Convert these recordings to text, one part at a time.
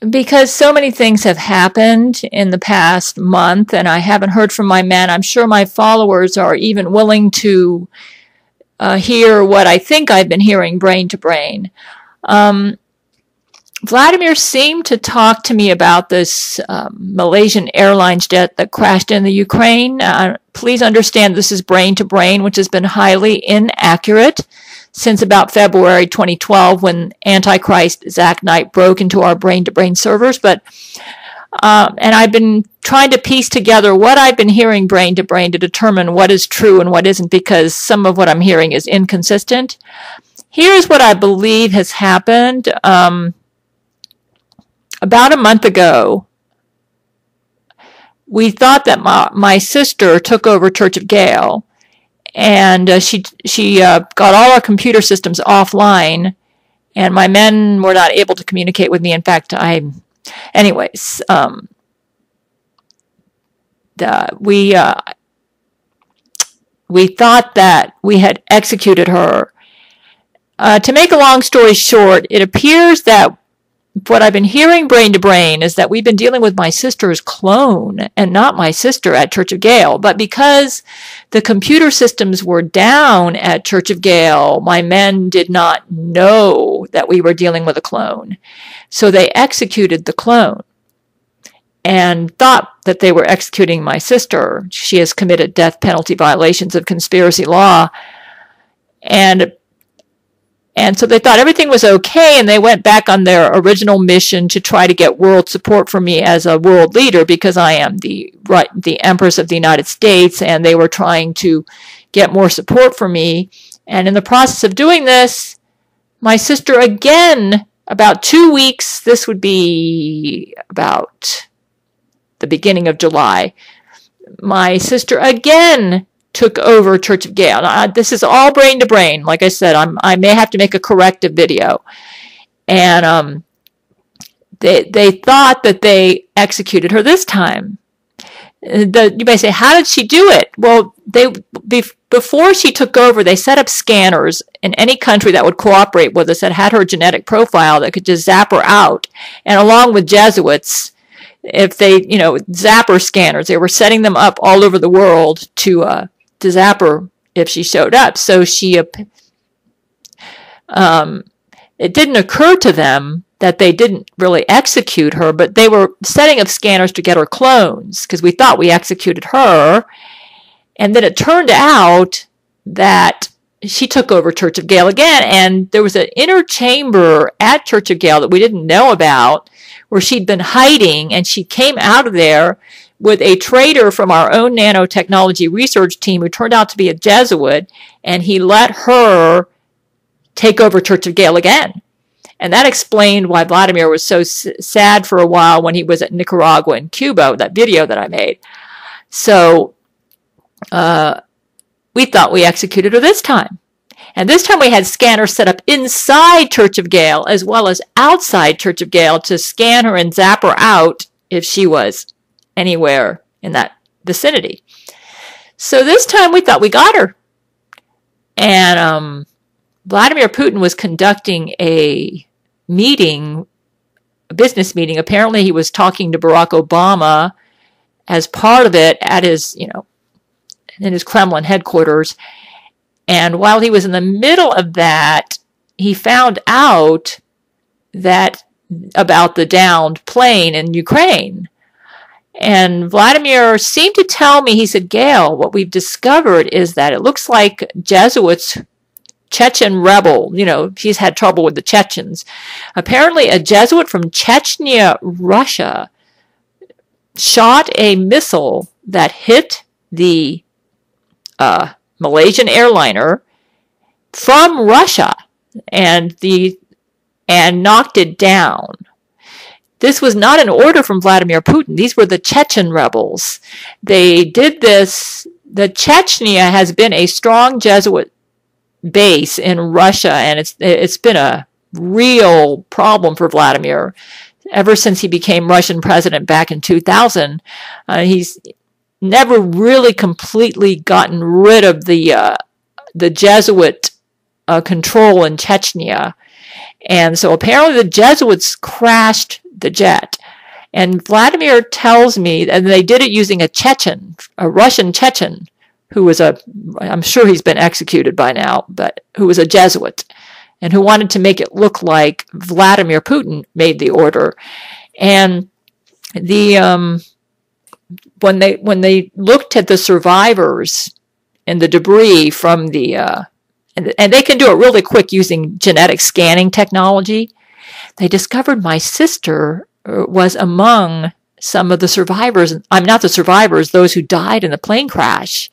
because so many things have happened in the past month, and I haven't heard from my men. I'm sure my followers are even willing to hear what I think I've been hearing brain to brain. Vladimir seemed to talk to me about this Malaysian Airlines jet that crashed in the Ukraine. Please understand this is brain to brain, which has been highly inaccurate since about February 2012 when Antichrist Zach Knight broke into our brain to brain servers. And I've been trying to piece together what I've been hearing brain to brain to determine what is true and what isn't, because some of what I'm hearing is inconsistent. Here's what I believe has happened. About a month ago, we thought that my sister took over Church of Gail, and she got all our computer systems offline, and my men were not able to communicate with me. In fact, anyways, we thought that we had executed her. To make a long story short, it appears that what I've been hearing brain to brain is that we've been dealing with my sister's clone and not my sister at Church of Gail. But because the computer systems were down at Church of Gail, my men did not know that we were dealing with a clone. So they executed the clone and thought that they were executing my sister. She has committed death penalty violations of conspiracy law. And so they thought everything was okay, and they went back on their original mission to try to get world support for me as a world leader, because I am the Empress of the United States, and they were trying to get more support for me. And in the process of doing this, my sister again, about 2 weeks, this would be about the beginning of July, my sister again took over Church of Gail. Now, this is all brain to brain. Like I said, I may have to make a corrective video. And they thought that they executed her this time. You may say, how did she do it? Well, before she took over, they set up scanners in any country that would cooperate with us, that had her genetic profile, that could just zap her out. And along with Jesuits, if they, zapper scanners, they were setting them up all over the world to zap her if she showed up. So it didn't occur to them that they didn't really execute her, but they were setting up scanners to get her clones, because we thought we executed her. And then it turned out that she took over Church of Gail again, and there was an inner chamber at Church of Gail that we didn't know about, where she'd been hiding, and she came out of there with a traitor from our own nanotechnology research team who turned out to be a Jesuit, and he let her take over Church of Gail again. And that explained why Vladimir was so sad for a while when he was at Nicaragua and Cuba, that video that I made. So we thought we executed her this time. And this time we had scanners set up inside Church of Gail as well as outside Church of Gail to scan her and zap her out if she was anywhere in that vicinity. So this time we thought we got her. And Vladimir Putin was conducting a business meeting. Apparently he was talking to Barack Obama as part of it at his, in his Kremlin headquarters. And while he was in the middle of that, he found out about the downed plane in Ukraine. And Vladimir seemed to tell me, he said, Gail, what we've discovered is that it looks like Jesuits, Chechen rebel, he's had trouble with the Chechens. Apparently a Jesuit from Chechnya, Russia, shot a missile that hit the Malaysian airliner from Russia and knocked it down. This was not an order from Vladimir Putin. These were the Chechen rebels. They did this. The Chechnya has been a strong Jesuit base in Russia, and it's been a real problem for Vladimir ever since he became Russian president back in 2000. He's never really completely gotten rid of the Jesuit control in Chechnya. And so apparently the Jesuits crashed the jet. And Vladimir tells me, and they did it using a Chechen, a Russian Chechen, who was I'm sure he's been executed by now, but who was a Jesuit, and who wanted to make it look like Vladimir Putin made the order. And the when they looked at the survivors and the debris from the and they can do it really quick using genetic scanning technology, they discovered my sister was among some of the survivors. I'm not the survivors, those who died in the plane crash,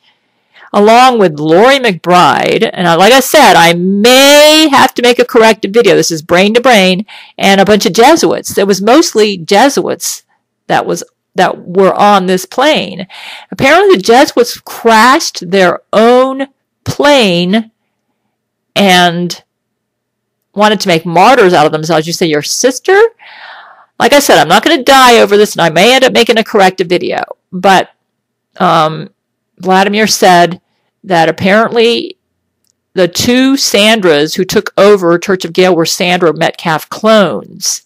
along with Lori McBride. And like I said, I may have to make a corrected video. This is brain to brain, and a bunch of Jesuits. There was mostly Jesuits that were on this plane. Apparently the Jesuits crashed their own plane and wanted to make martyrs out of themselves. You say your sister? Like I said, I'm not going to die over this, and I may end up making a corrected video. But Vladimir said that apparently the two Sandras who took over Church of Gail were Sandra Metcalf clones.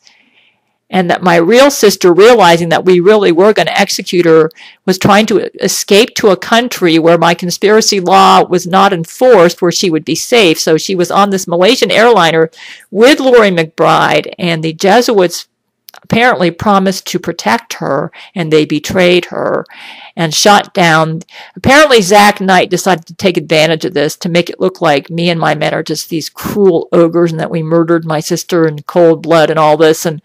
And that my real sister, realizing that we really were going to execute her, was trying to escape to a country where my conspiracy law was not enforced, where she would be safe. So she was on this Malaysian airliner with Lori McBride, and the Jesuits apparently promised to protect her, and they betrayed her and shot down. Apparently Zach Knight decided to take advantage of this to make it look like me and my men are just these cruel ogres and that we murdered my sister in cold blood and all this. And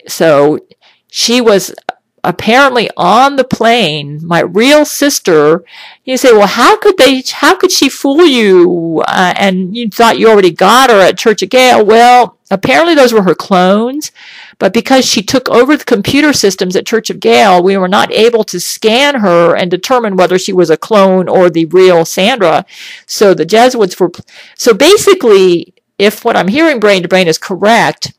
so she was apparently on the plane, my real sister. You say, well, how could she fool you? And you thought you already got her at Church of Gail. Well, apparently those were her clones, but because she took over the computer systems at Church of Gail, we were not able to scan her and determine whether she was a clone or the real Sandra. So the Jesuits so basically, if what I'm hearing brain to brain is correct,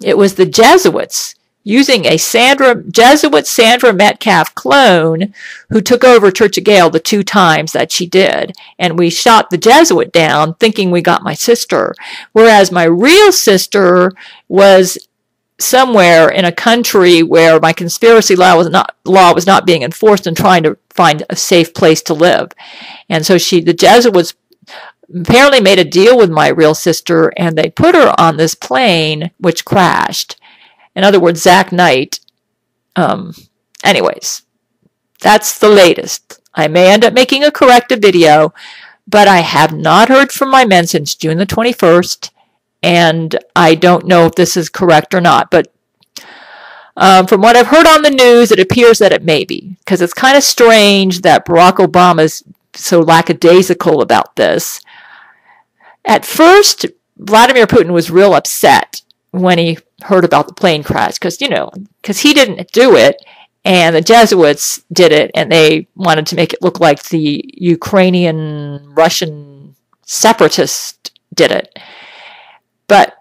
it was the Jesuits using a Jesuit Sandra Metcalf clone who took over Church of Gail the 2 times that she did. And we shot the Jesuit down thinking we got my sister. Whereas my real sister was somewhere in a country where my conspiracy law was not being enforced, and trying to find a safe place to live. And so the Jesuits apparently made a deal with my real sister, and they put her on this plane which crashed. In other words, Zach Knight. Anyways, that's the latest. I may end up making a corrected video, but I have not heard from my men since June the 21st, and I don't know if this is correct or not. But from what I've heard on the news, it appears that it may be, because it's kind of strange that Barack Obama is so lackadaisical about this. At first, Vladimir Putin was real upset when he heard about the plane crash, because he didn't do it, and the Jesuits did it, and they wanted to make it look like the Ukrainian Russian separatists did it. But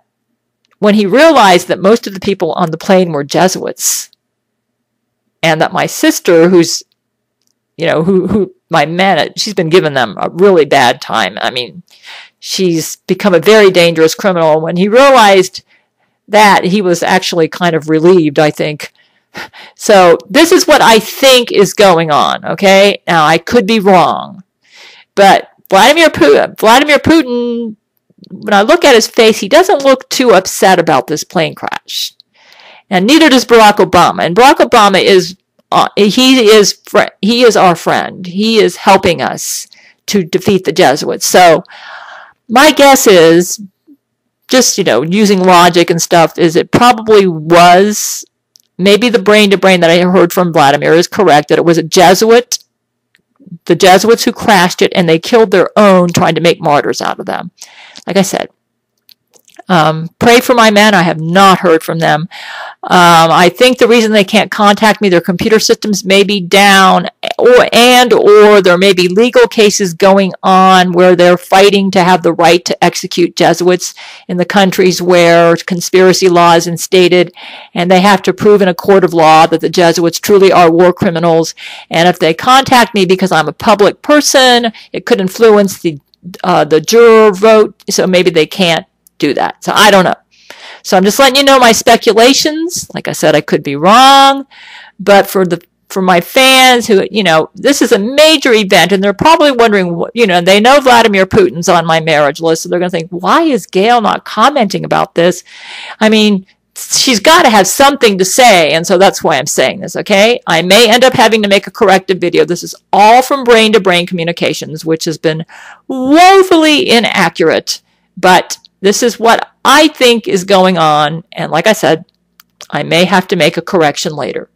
when he realized that most of the people on the plane were Jesuits, and that my sister, who's who my men, she's been giving them a really bad time. I mean, she's become a very dangerous criminal. When he realized that, he was actually kind of relieved, I think. So this is what I think is going on, okay? Now, I could be wrong. But Vladimir Putin, when I look at his face, he doesn't look too upset about this plane crash. And neither does Barack Obama. And Barack Obama is our friend. He is helping us to defeat the Jesuits. So my guess is, just, using logic and stuff, is it probably was, maybe the brain-to-brain that I heard from Vladimir is correct, that it was the Jesuits who crashed it, and they killed their own, trying to make martyrs out of them. Like I said, pray for my men. I have not heard from them. I think the reason they can't contact me, their computer systems may be down, or there may be legal cases going on where they're fighting to have the right to execute Jesuits in the countries where conspiracy law is instated, and they have to prove in a court of law that the Jesuits truly are war criminals. And if they contact me because I'm a public person, it could influence the juror vote, so maybe they can't do that. So I don't know. So I'm just letting you know my speculations. Like I said, I could be wrong, but for my fans who, this is a major event, and they're probably wondering, they know Vladimir Putin's on my marriage list, so they're going to think, why is Gail not commenting about this? I mean, she's got to have something to say, and so that's why I'm saying this, okay? I may end up having to make a corrective video. This is all from brain-to-brain communications, which has been woefully inaccurate, but this is what I think is going on, and like I said, I may have to make a correction later.